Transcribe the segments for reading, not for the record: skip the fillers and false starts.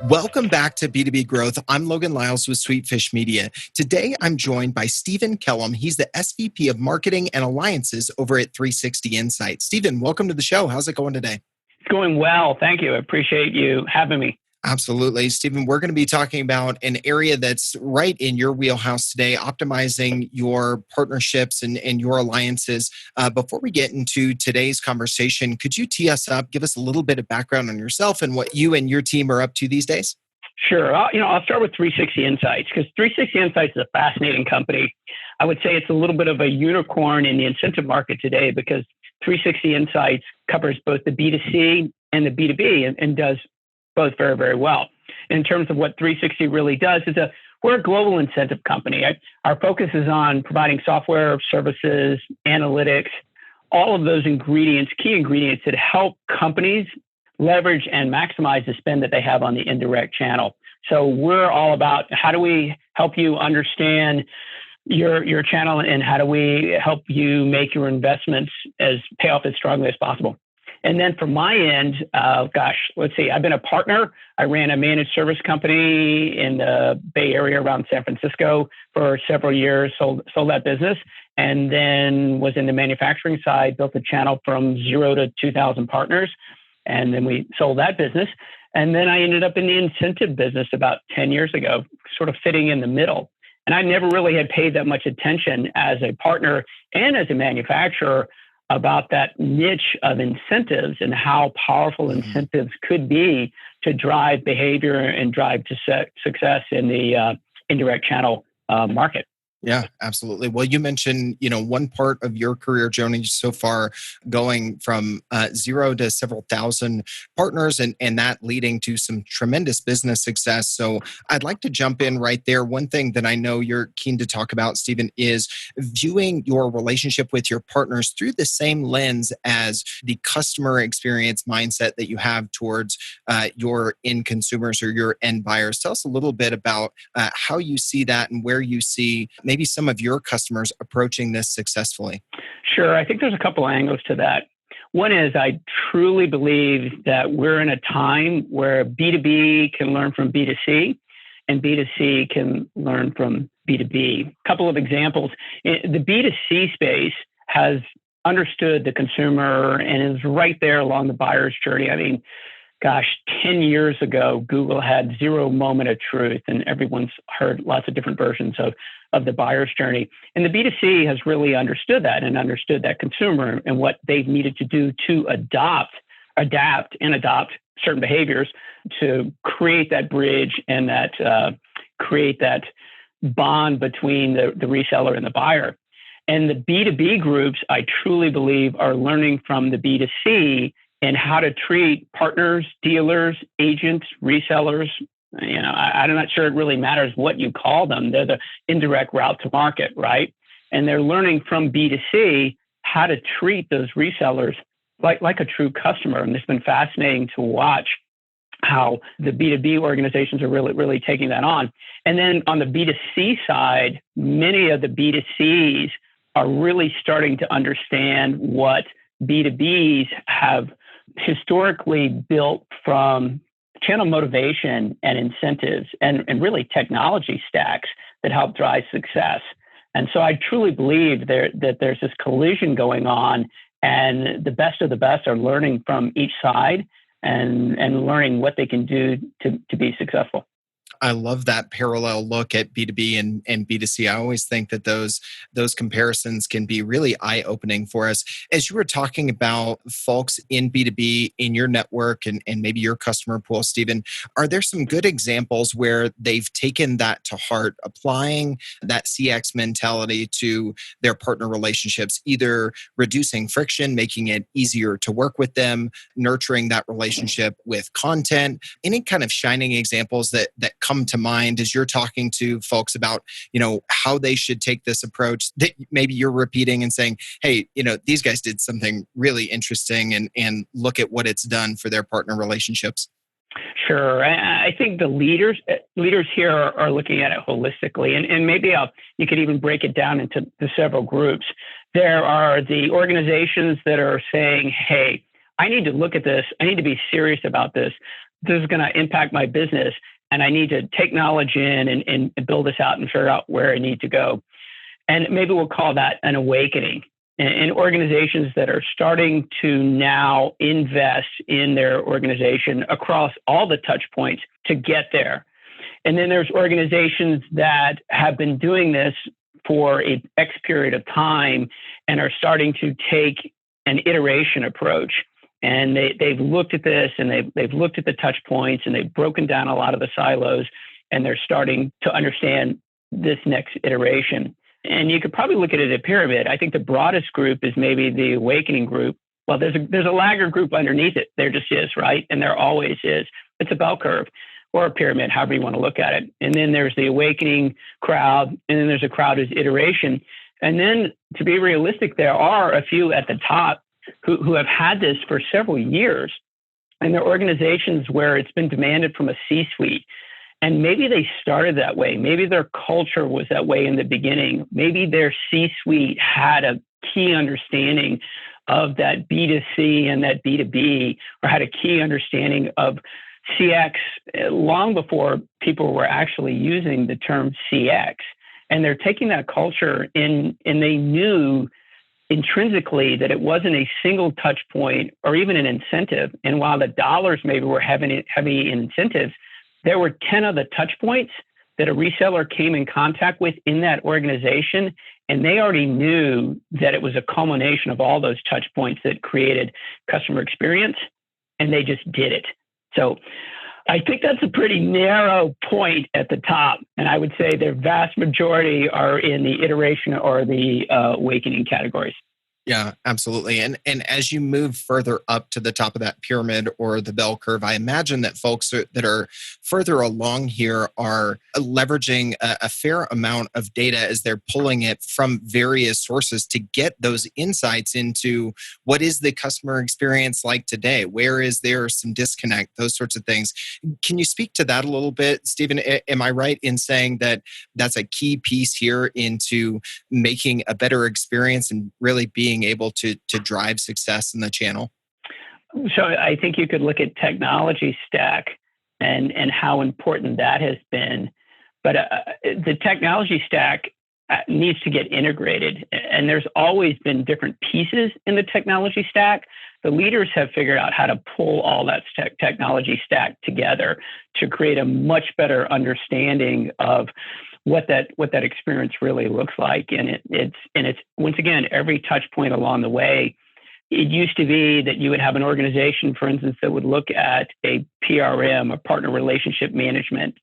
Welcome back to B2B Growth. I'm Logan Lyles with Sweetfish Media. Today, I'm joined by Steven Kellam. He's the SVP of Marketing and Alliances over at 360 Insights. Steven, welcome to the show. How's it going today? It's going well. Thank you. I appreciate you having me. Absolutely. Steven, we're going to be talking about an area that's right in your wheelhouse today, optimizing your partnerships and your alliances. Before we get into today's conversation, could you tee us up, give us a little bit of background on yourself and what you and your team are up to these days? Sure. I'll start with 360 Insights because 360 Insights is a fascinating company. I would say it's a little bit of a unicorn in the incentive market today because 360 Insights covers both the B2C and the B2B and does both very, very well. In terms of what 360 really does, we're a global incentive company. Our focus is on providing software, services, analytics, all of those ingredients, key ingredients that help companies leverage and maximize the spend that they have on the indirect channel. So we're all about how do we help you understand your channel and how do we help you make your investments pay off as strongly as possible. And then from my end, let's see, I've been a partner. I ran a managed service company in the Bay Area around San Francisco for several years, sold that business, and then was in the manufacturing side, built a channel from 0 to 2,000 partners. And then we sold that business. And then I ended up in the incentive business about 10 years ago, sort of fitting in the middle. And I never really had paid that much attention as a partner and as a manufacturer about that niche of incentives and how powerful incentives could be to drive behavior and drive to success in the indirect channel market. Yeah, absolutely. Well, you mentioned, one part of your career journey so far going from 0 to several thousand partners and that leading to some tremendous business success. So I'd like to jump in right there. One thing that I know you're keen to talk about, Steven, is viewing your relationship with your partners through the same lens as the customer experience mindset that you have towards your end consumers or your end buyers. Tell us a little bit about how you see that and where you see maybe some of your customers approaching this successfully. Sure. I think there's a couple angles to that. One is I truly believe that we're in a time where B2B can learn from B2C and B2C can learn from B2B. A couple of examples. The B2C space has understood the consumer and is right there along the buyer's journey. I mean, 10 years ago, Google had 0 moment of truth, and everyone's heard lots of different versions of the buyer's journey. And the B2C has really understood that and understood that consumer and what they've needed to do to adapt certain behaviors to create that bridge and create that bond between the reseller and the buyer. And the B2B groups, I truly believe, are learning from the B2C and how to treat partners, dealers, agents, resellers. I'm not sure it really matters what you call them. They're the indirect route to market, right? And they're learning from B2C how to treat those resellers like a true customer. And it's been fascinating to watch how the B2B organizations are really, really taking that on. And then on the B2C side, many of the B2Cs are really starting to understand what B2Bs have historically built from channel motivation and incentives and really technology stacks that help drive success. And so I truly believe that there's this collision going on, and the best of the best are learning from each side and learning what they can do to be successful. I love that parallel look at B2B and B2C. I always think that those comparisons can be really eye-opening for us. As you were talking about folks in B2B, in your network and maybe your customer pool, Steven, are there some good examples where they've taken that to heart, applying that CX mentality to their partner relationships, either reducing friction, making it easier to work with them, nurturing that relationship with content? Any kind of shining examples that come to mind as you're talking to folks about, how they should take this approach that maybe you're repeating and saying, hey, these guys did something really interesting and look at what it's done for their partner relationships? Sure. I think the leaders here are looking at it holistically, and maybe you could even break it down into several groups. There are the organizations that are saying, hey, I need to look at this. I need to be serious about this. this is going to impact my business, and I need to take knowledge in and build this out and figure out where I need to go. And maybe we'll call that an awakening. And organizations that are starting to now invest in their organization across all the touch points to get there. And then there's organizations that have been doing this for a X period of time and are starting to take an iteration approach. And they've looked at this, and they've looked at the touch points, and they've broken down a lot of the silos, and they're starting to understand this next iteration. And you could probably look at it as a pyramid. I think the broadest group is maybe the awakening group. Well, there's a laggard group underneath it. There just is, right? And there always is. It's a bell curve or a pyramid, however you want to look at it. And then there's the awakening crowd, and then there's a crowd who's iteration. And then, to be realistic, there are a few at the top who have had this for several years. And they're organizations where it's been demanded from a C-suite. And maybe they started that way. Maybe their culture was that way in the beginning. Maybe their C-suite had a key understanding of that B2C and that B2B, or had a key understanding of CX long before people were actually using the term CX. And they're taking that culture in, and they knew intrinsically that it wasn't a single touch point or even an incentive. And while the dollars maybe were heavy in incentives, there were 10 other touch points that a reseller came in contact with in that organization. And they already knew that it was a culmination of all those touch points that created customer experience, and they just did it. So I think that's a pretty narrow point at the top. And I would say the vast majority are in the iteration or the awakening categories. Yeah, absolutely. And as you move further up to the top of that pyramid or the bell curve, I imagine that folks that are further along here are leveraging a fair amount of data as they're pulling it from various sources to get those insights into what is the customer experience like today? Where is there some disconnect? Those sorts of things. Can you speak to that a little bit, Steven? Am I right in saying that that's a key piece here into making a better experience and really being able to drive success in the channel? So I think you could look at technology stack and how important that has been. But the technology stack needs to get integrated. And there's always been different pieces in the technology stack. The leaders have figured out how to pull all that technology stack together to create a much better understanding of what that experience really looks like. And it's once again, every touch point along the way. It used to be that you would have an organization, for instance, that would look at a PRM, a partner relationship management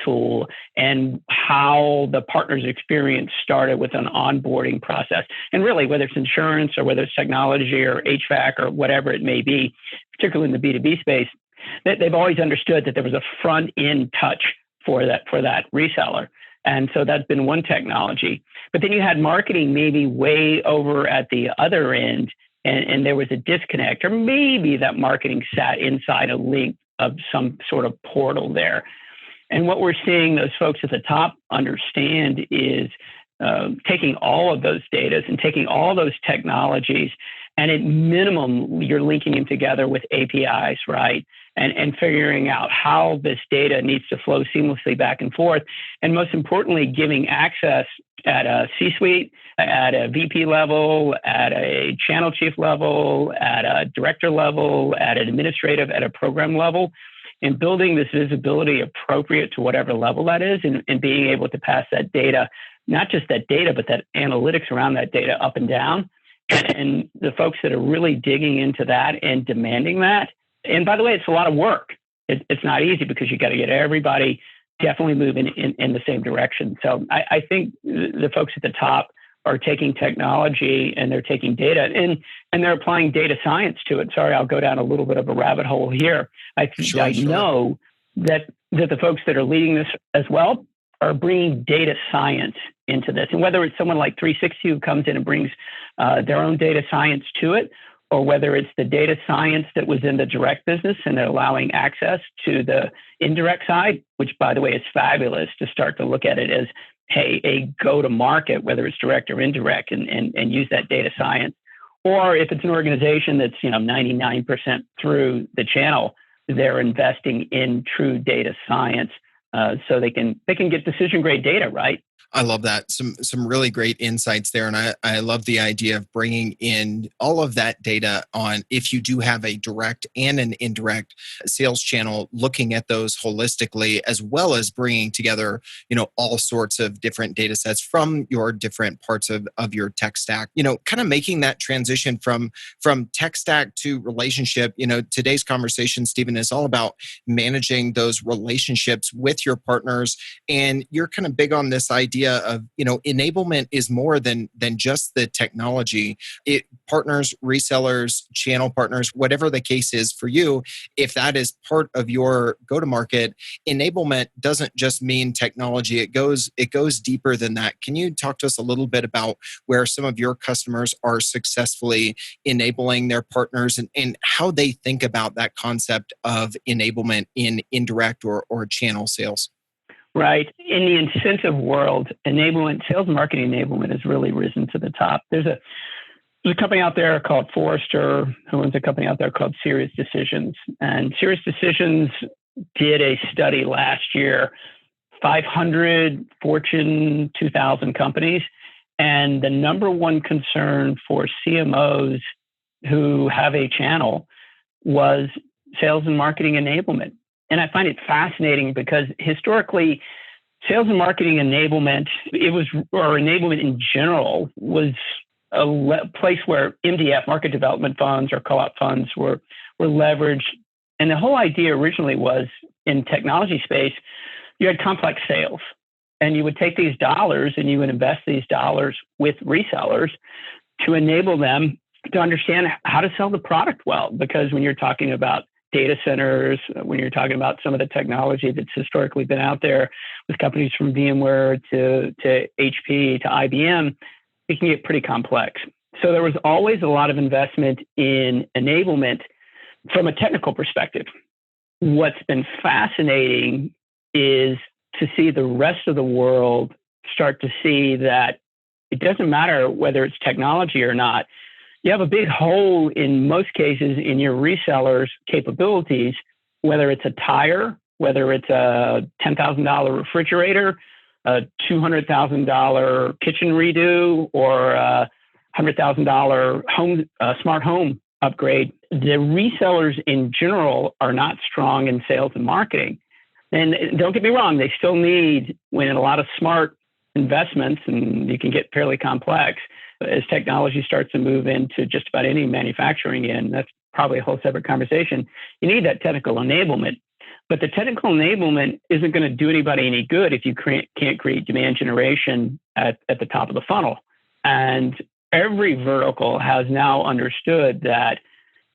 tool, and how the partner's experience started with an onboarding process. And really, whether it's insurance or whether it's technology or HVAC or whatever it may be, particularly in the B2B space, they've always understood that there was a front-end touch for that reseller. And so that's been one technology. But then you had marketing maybe way over at the other end, and there was a disconnect, or maybe that marketing sat inside a link of some sort of portal there. And what we're seeing those folks at the top understand is taking all of those data and taking all those technologies, and at minimum, you're linking them together with APIs, right? And figuring out how this data needs to flow seamlessly back and forth. And most importantly, giving access at a C-suite, at a VP level, at a channel chief level, at a director level, at an administrative, at a program level, and building this visibility appropriate to whatever level that is, and being able to pass that data, not just that data, but that analytics around that data up and down. And the folks that are really digging into that and demanding that. And by the way, it's a lot of work. It's not easy because you got to get everybody definitely moving in the same direction. So I think the folks at the top are taking technology and they're taking data and they're applying data science to it. Sorry, I'll go down a little bit of a rabbit hole here. I know that the folks that are leading this as well are bringing data science into this. And whether it's someone like 360 who comes in and brings their own data science to it, or whether it's the data science that was in the direct business and they're allowing access to the indirect side, which, by the way, is fabulous to start to look at it as, hey, a go-to-market, whether it's direct or indirect, and use that data science. Or if it's an organization that's 99% through the channel, they're investing in true data science, so they can get decision grade data, right? I love that. Some really great insights there. And I love the idea of bringing in all of that data on if you do have a direct and an indirect sales channel, looking at those holistically, as well as bringing together, all sorts of different data sets from your different parts of your tech stack, kind of making that transition from tech stack to relationship. Today's conversation, Stephen, is all about managing those relationships with your partners. And you're kind of big on this idea of enablement is more than just the technology. Partners, resellers, channel partners, whatever the case is for you, if that is part of your go-to-market, enablement doesn't just mean technology. It goes deeper than that. Can you talk to us a little bit about where some of your customers are successfully enabling their partners and how they think about that concept of enablement in indirect or channel sales? Right. In the incentive world, enablement, sales and marketing enablement has really risen to the top. There's a company out there called Forrester, who owns a company out there called Serious Decisions. And Serious Decisions did a study last year, 500 Fortune 2000 companies. And the number one concern for CMOs who have a channel was sales and marketing enablement. And I find it fascinating because historically, sales and marketing enablement, or enablement in general, was a place where MDF, market development funds, or co-op funds were leveraged. And the whole idea originally was, in technology space, you had complex sales. And you would take these dollars and you would invest these dollars with resellers to enable them to understand how to sell the product well. Because when you're talking about data centers, when you're talking about some of the technology that's historically been out there with companies from VMware to HP to IBM, it can get pretty complex. So there was always a lot of investment in enablement from a technical perspective. What's been fascinating is to see the rest of the world start to see that it doesn't matter whether it's technology or not. You have a big hole in most cases in your resellers' capabilities, whether it's a tire, whether it's a $10,000 refrigerator, a $200,000 kitchen redo, or a $100,000 smart home upgrade. The resellers in general are not strong in sales and marketing. And don't get me wrong, they still need, when in a lot of smart investments, and you can get fairly complex, as technology starts to move into just about any manufacturing, and that's probably a whole separate conversation, you need that technical enablement. But the technical enablement isn't going to do anybody any good if you can't create demand generation at the top of the funnel. And every vertical has now understood that,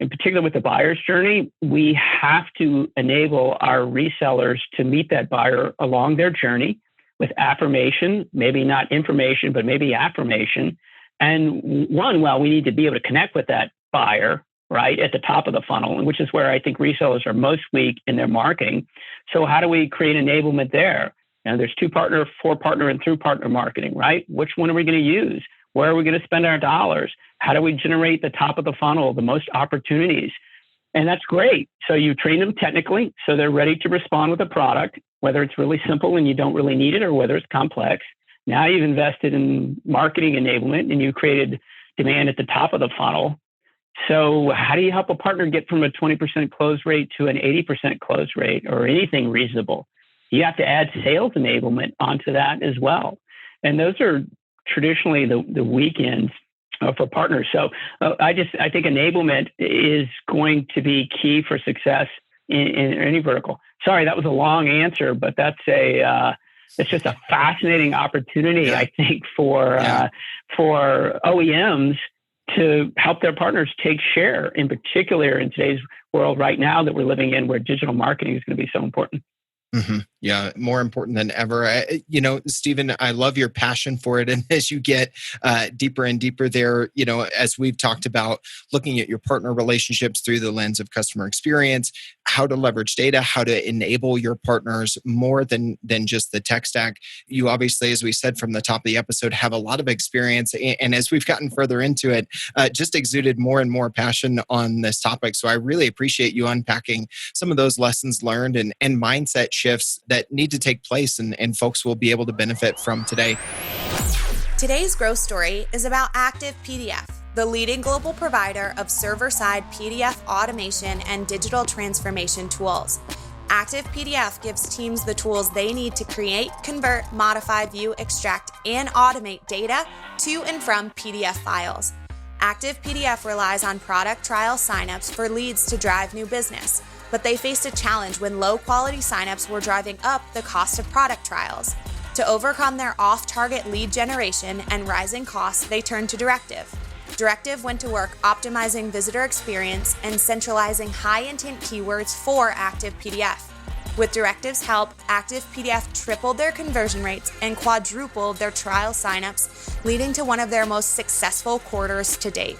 in particular with the buyer's journey, we have to enable our resellers to meet that buyer along their journey with affirmation, maybe not information, but maybe affirmation. And we need to be able to connect with that buyer, right, at the top of the funnel, which is where I think resellers are most weak in their marketing. So how do we create enablement there? There's 2-partner, 4-partner, and through partner marketing, right? Which one are we going to use? Where are we going to spend our dollars? How do we generate the top of the funnel, the most opportunities? And that's great. So you train them technically so they're ready to respond with a product, whether it's really simple and you don't really need it or whether it's complex. Now you've invested in marketing enablement and you created demand at the top of the funnel. So how do you help a partner get from a 20% close rate to an 80% close rate or anything reasonable? You have to add sales enablement onto that as well. And those are traditionally the weekends for partners. So I think enablement is going to be key for success in any vertical. Sorry, that was a long answer, but it's just a fascinating opportunity, I think, for OEMs to help their partners take share, in particular in today's world right now that we're living in, where digital marketing is going to be so important. Mm-hmm. Yeah, more important than ever. Steven, I love your passion for it. And as you get deeper and deeper there, as we've talked about, looking at your partner relationships through the lens of customer experience, how to leverage data, how to enable your partners more than just the tech stack. You obviously, as we said from the top of the episode, have a lot of experience. And as we've gotten further into it, just exuded more and more passion on this topic. So I really appreciate you unpacking some of those lessons learned and mindset shifts that need to take place and folks will be able to benefit from today. Today's growth story is about Active PDF, the leading global provider of server-side PDF automation and digital transformation tools. Active PDF gives teams the tools they need to create, convert, modify, view, extract, and automate data to and from PDF files. Active PDF relies on product trial signups for leads to drive new business, but they faced a challenge when low-quality signups were driving up the cost of product trials. To overcome their off-target lead generation and rising costs, they turned to Directive. Directive went to work optimizing visitor experience and centralizing high-intent keywords for Active PDF. With Directive's help, Active PDF tripled their conversion rates and quadrupled their trial signups, leading to one of their most successful quarters to date.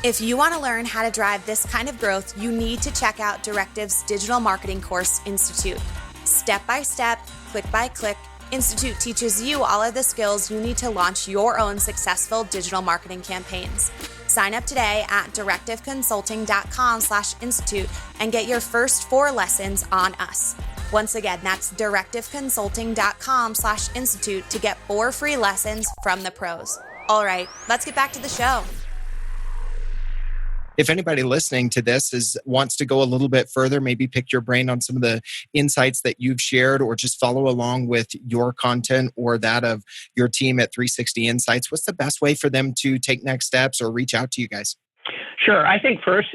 If you want to learn how to drive this kind of growth, you need to check out Directive's Digital Marketing Course Institute. Step by step, click by click, Institute teaches you all of the skills you need to launch your own successful digital marketing campaigns. Sign up today at directiveconsulting.com/institute and get your first 4 lessons on us. Once again, that's directiveconsulting.com/institute to get 4 free lessons from the pros. All right, let's get back to the show. If anybody listening to this wants to go a little bit further, maybe pick your brain on some of the insights that you've shared, or just follow along with your content or that of your team at 360 Insights, what's the best way for them to take next steps or reach out to you guys? Sure. I think first,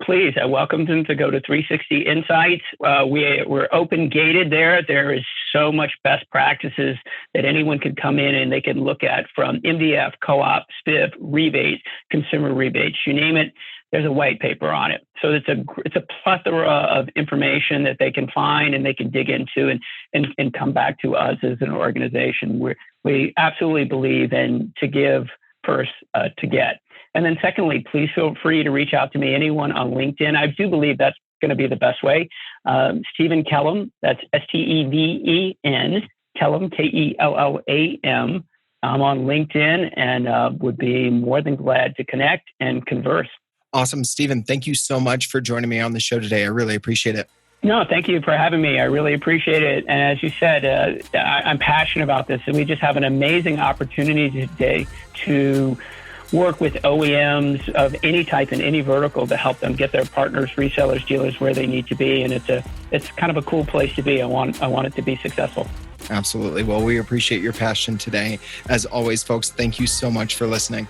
please welcome them to go to 360 Insights. We're open gated there. There is so much best practices that anyone can come in and they can look at, from MDF, co-op, SPIF, rebates, consumer rebates, you name it. There's a white paper on it. So it's a plethora of information that they can find and they can dig into and come back to us as an organization. We absolutely believe in to give first to get. And then secondly, please feel free to reach out to me, anyone on LinkedIn. I do believe that's going to be the best way. Steven Kellam, that's Steven, Kellam, Kellam. I'm on LinkedIn and would be more than glad to connect and converse. Awesome. Steven, thank you so much for joining me on the show today. I really appreciate it. No, thank you for having me. I really appreciate it. And as you said, I'm passionate about this. And we just have an amazing opportunity today to work with OEMs of any type in any vertical to help them get their partners, resellers, dealers where they need to be. And it's kind of a cool place to be. I want it to be successful. Absolutely. Well, we appreciate your passion today. As always, folks, thank you so much for listening.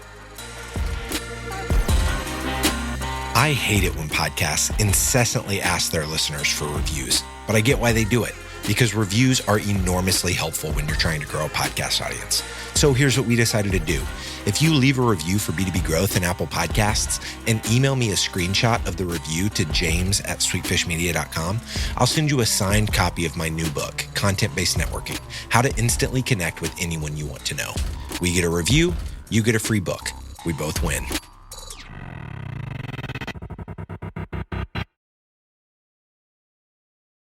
I hate it when podcasts incessantly ask their listeners for reviews, but I get why they do it, because reviews are enormously helpful when you're trying to grow a podcast audience. So here's what we decided to do. If you leave a review for B2B Growth in Apple Podcasts and email me a screenshot of the review to james@sweetfishmedia.com, I'll send you a signed copy of my new book, Content-Based Networking, How to Instantly Connect with Anyone You Want to Know. We get a review, you get a free book. We both win.